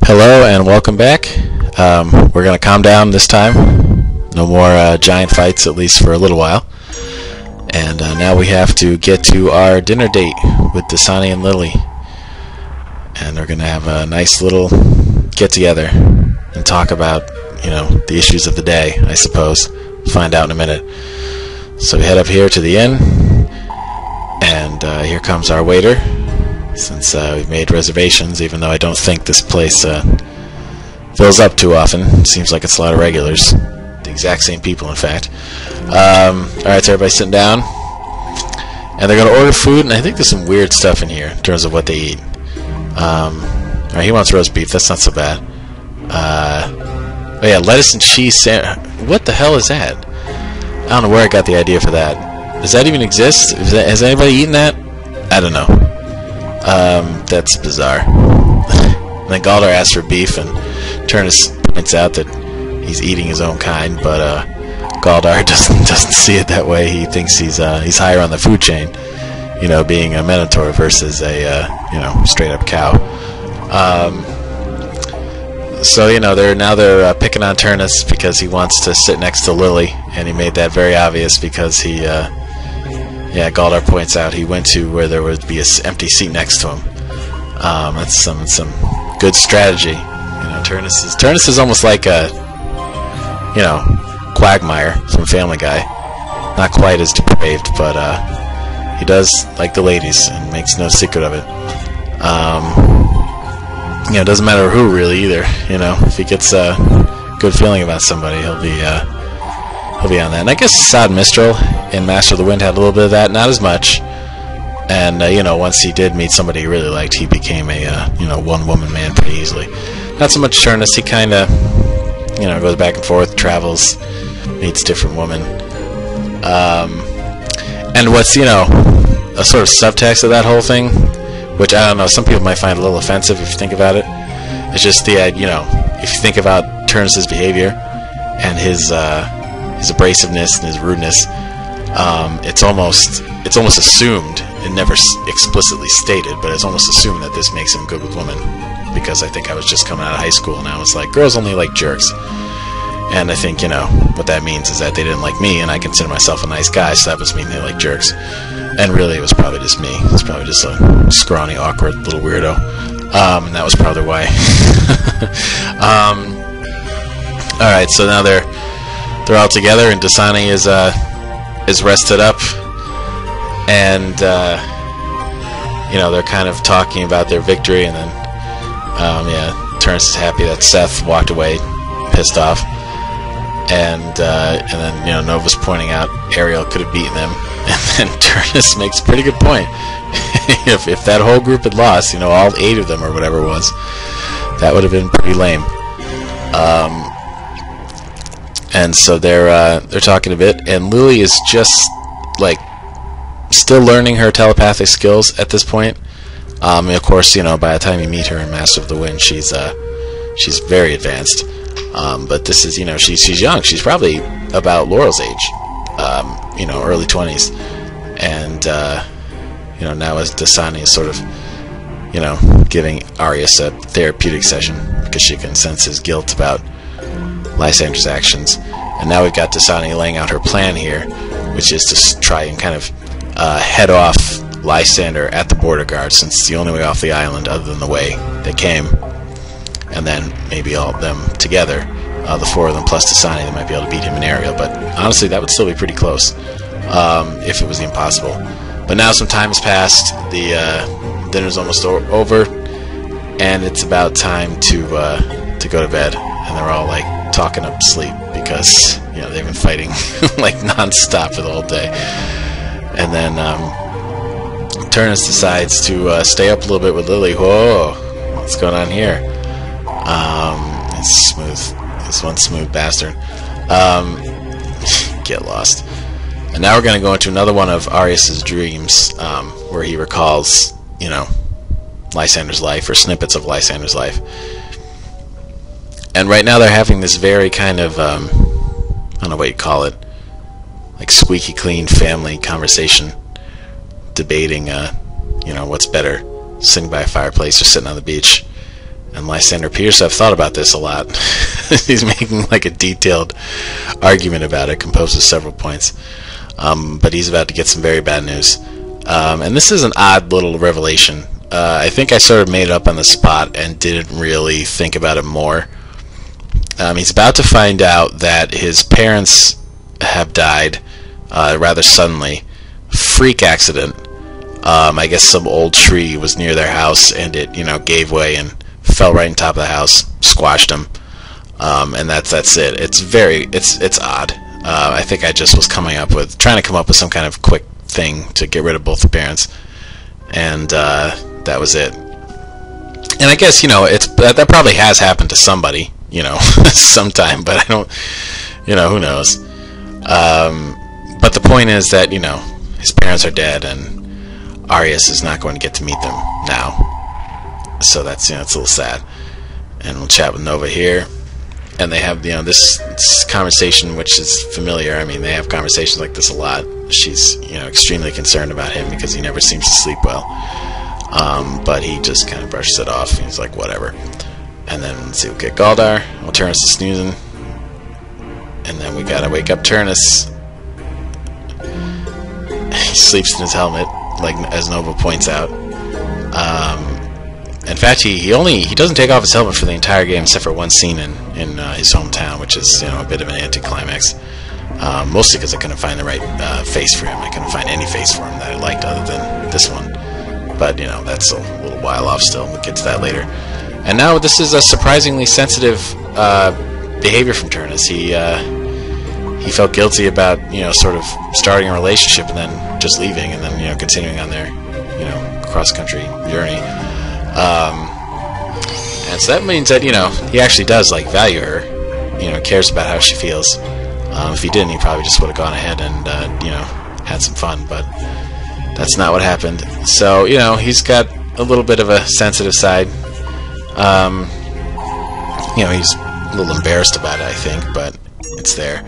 Hello and welcome back. We're going to calm down this time. No more giant fights, at least for a little while. And now we have to get to our dinner date with Dasani and Lily. And we're going to have a nice little get-together and talk about, the issues of the day, I suppose. Find out in a minute. So we head up here to the inn. And here comes our waiter. Since we've made reservations, even though I don't think this place fills up too often. Seems like it's a lot of regulars. The exact same people, in fact. Alright, so everybody's sitting down. And they're going to order food, and I think there's some weird stuff in here in terms of what they eat. Alright, he wants roast beef. That's not so bad. Oh yeah, lettuce and cheese sandwich. What the hell is that? I don't know where I got the idea for that. Does that even exist? Has anybody eaten that? I don't know. That's bizarre. And then Galdar asks for beef, and Turnus points out that he's eating his own kind, but Galdar doesn't see it that way. He thinks he's higher on the food chain, being a minotaur versus a straight up cow. So they're picking on Turnus because he wants to sit next to Lily, and he made that very obvious because he. Galdar points out he went to where there would be an empty seat next to him. That's some good strategy. Turnus is almost like a, Quagmire from Family Guy. Not quite as depraved, but he does like the ladies and makes no secret of it. It doesn't matter who really either. If he gets a good feeling about somebody, he'll be on that. And I guess Sod Mistral in Master of the Wind had a little bit of that, not as much. And once he did meet somebody he really liked, he became a one-woman man pretty easily. Not so much Turnus. He kind of goes back and forth, travels, meets different women. And what's a sort of subtext of that whole thing, which I don't know, some people might find a little offensive if you think about it. It's just the if you think about Turnus's behavior and his abrasiveness and his rudeness, it's almost assumed, and never explicitly stated, but it's almost assumed that this makes him good with women, because I think I was just coming out of high school and I was like, girls only like jerks, and I think what that means is that they didn't like me, and I consider myself a nice guy, so that must mean they like jerks. And really it was probably just me. It was probably just a scrawny, awkward little weirdo, and that was probably why. Alright, so now they're all together, and Dasani is rested up, and they're kind of talking about their victory, and then Turnus is happy that Seth walked away pissed off, and then Nova's pointing out Ariel could have beaten them, and then Turnus makes a pretty good point. if that whole group had lost, all 8 of them or whatever it was, that would have been pretty lame. And so they're talking a bit, and Lily is just still learning her telepathic skills at this point. Of course, by the time you meet her in Master of the Wind, she's very advanced. But this is, she's young. She's probably about Laurel's age, early 20s, and now as Dasani is sort of, giving Arias a therapeutic session because she can sense his guilt about Lysander's actions. And now we've got Dasani laying out her plan here, which is to try and kind of head off Lysander at the border guard, since it's the only way off the island other than the way they came. And then maybe all of them together, the 4 of them plus Dasani, they might be able to beat him in Ariel. But honestly, that would still be pretty close if it was impossible. But now some time has passed, the dinner's almost over, and it's about time to go to bed. And they're all talking up sleep because they've been fighting non-stop for the whole day. And then Turnus decides to stay up a little bit with Lily. Whoa, what's going on here? It's smooth. This one smooth bastard. Get lost. And now we're going to go into another one of Arias's dreams, where he recalls, Lysander's life, or snippets of Lysander's life. And right now they're having this very kind of, I don't know what you call it, squeaky clean family conversation, debating, what's better, sitting by a fireplace or sitting on the beach. And Lysander appears to have thought about this a lot. He's making like a detailed argument about it, composed of several points. But he's about to get some very bad news. And this is an odd little revelation. I think I sort of made it up on the spot and didn't really think about it more. He's about to find out that his parents have died rather suddenly. Freak accident. I guess some old tree was near their house and it, gave way and fell right on top of the house, squashed him. And that's it. It's odd. I think I just was trying to come up with some kind of quick thing to get rid of both the parents. And that was it. And I guess, that probably has happened to somebody, sometime, but I don't, who knows. But the point is that, his parents are dead and Rias is not going to get to meet them now. So that's, it's a little sad. And we'll chat with Nova here. And they have, this conversation, which is familiar. I mean, they have conversations like this a lot. She's, extremely concerned about him because he never seems to sleep well. But he just kind of brushes it off. He's like, whatever. And then, let's see, we'll get Galdar. We'll Turnus is snoozing. And then we gotta wake up Turnus. He sleeps in his helmet, like as Nova points out. In fact, he doesn't take off his helmet for the entire game except for one scene in his hometown, which is a bit of an anticlimax. Mostly because I couldn't find the right face for him. I couldn't find any face for him that I liked other than this one. But that's a little while off still. We'll get to that later. And now this is a surprisingly sensitive behavior from Turnus. He felt guilty about sort of starting a relationship and then just leaving and then continuing on their cross-country journey. And so that means that he actually does value her, cares about how she feels. If he didn't, he probably just would have gone ahead and had some fun, but that's not what happened. So he's got a little bit of a sensitive side. He's a little embarrassed about it, I think, but it's there.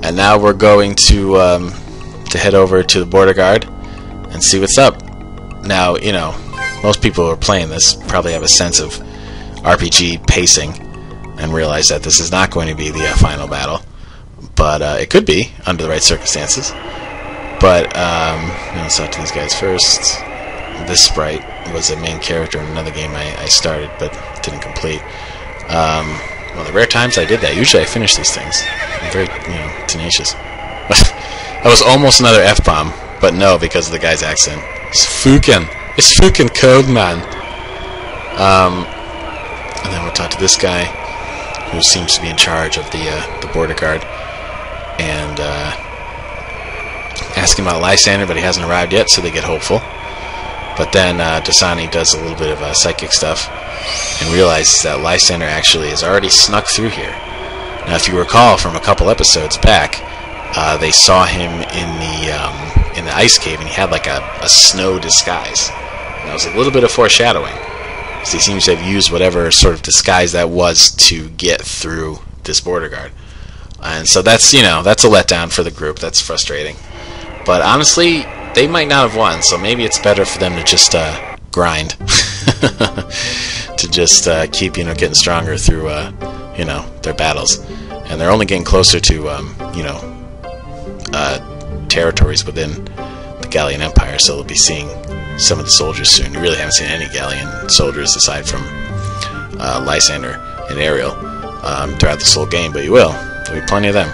And now we're going to head over to the border guard and see what's up. Now, most people who are playing this probably have a sense of RPG pacing and realize that this is not going to be the final battle, but it could be under the right circumstances. But let's talk to these guys first. This sprite was a main character in another game I started but didn't complete. Well, the rare times I did that, usually I finish these things. I'm very tenacious. That was almost another F-bomb, but no, because of the guy's accent. It's fucking cold, man. And then we'll talk to this guy, who seems to be in charge of the border guard, and ask him about Lysander, but he hasn't arrived yet, so they get hopeful. But then Dasani does a little bit of psychic stuff and realizes that Lysander actually has already snuck through here. Now, if you recall from a couple episodes back, they saw him in the ice cave, and he had like a snow disguise. And that was a little bit of foreshadowing, because he seems to have used whatever sort of disguise that was to get through this border guard. And so that's that's a letdown for the group. That's frustrating. But honestly, they might not have won, so maybe it's better for them to just grind, to just keep getting stronger through their battles, and they're only getting closer to territories within the Gallian Empire, so they'll be seeing some of the soldiers soon. You really haven't seen any Gallian soldiers aside from Lysander and Ariel throughout this whole game, but you will. There'll be plenty of them.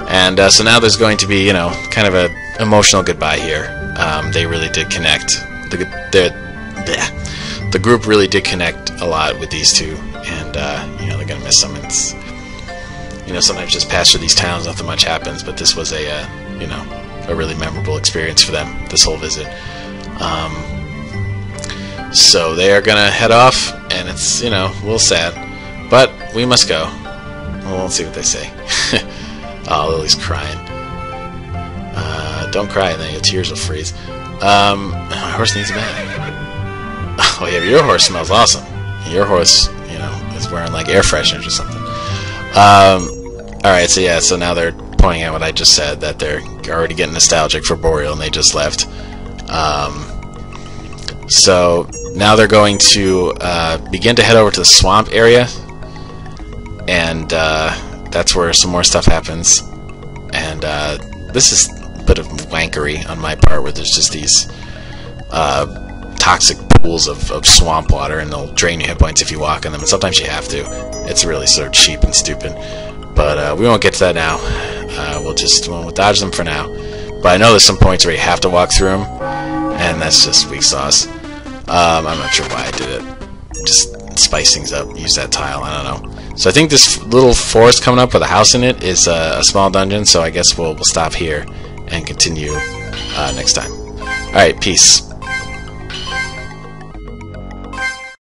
And so now there's going to be, kind of a emotional goodbye here. They really did connect. The group really did connect a lot with these two, and they're gonna miss them. It's sometimes just pass through these towns, nothing much happens, but this was a really memorable experience for them, this whole visit. So they are gonna head off, and it's a little sad, but we must go. Well, let's see what they say. Oh, Lily's crying. Don't cry, and then your tears will freeze. My horse needs a bath. Oh yeah, your horse smells awesome. Your horse, is wearing like air fresheners or something. Alright, so now they're pointing out what I just said, that they're already getting nostalgic for Boreal, and they just left. So now they're going to begin to head over to the swamp area, and that's where some more stuff happens. And this is a bit of wankery on my part, where there's just these toxic pools of swamp water, and they'll drain your hit points if you walk in them, and sometimes you have to. It's really sort of cheap and stupid, but we won't get to that now. We'll dodge them for now. But I know there's some points where you have to walk through them, and that's just weak sauce. I'm not sure why I did it. Just spice things up, use that tile, I don't know. So I think this little forest coming up with a house in it is a small dungeon, so I guess we'll stop here and continue next time. Alright, peace.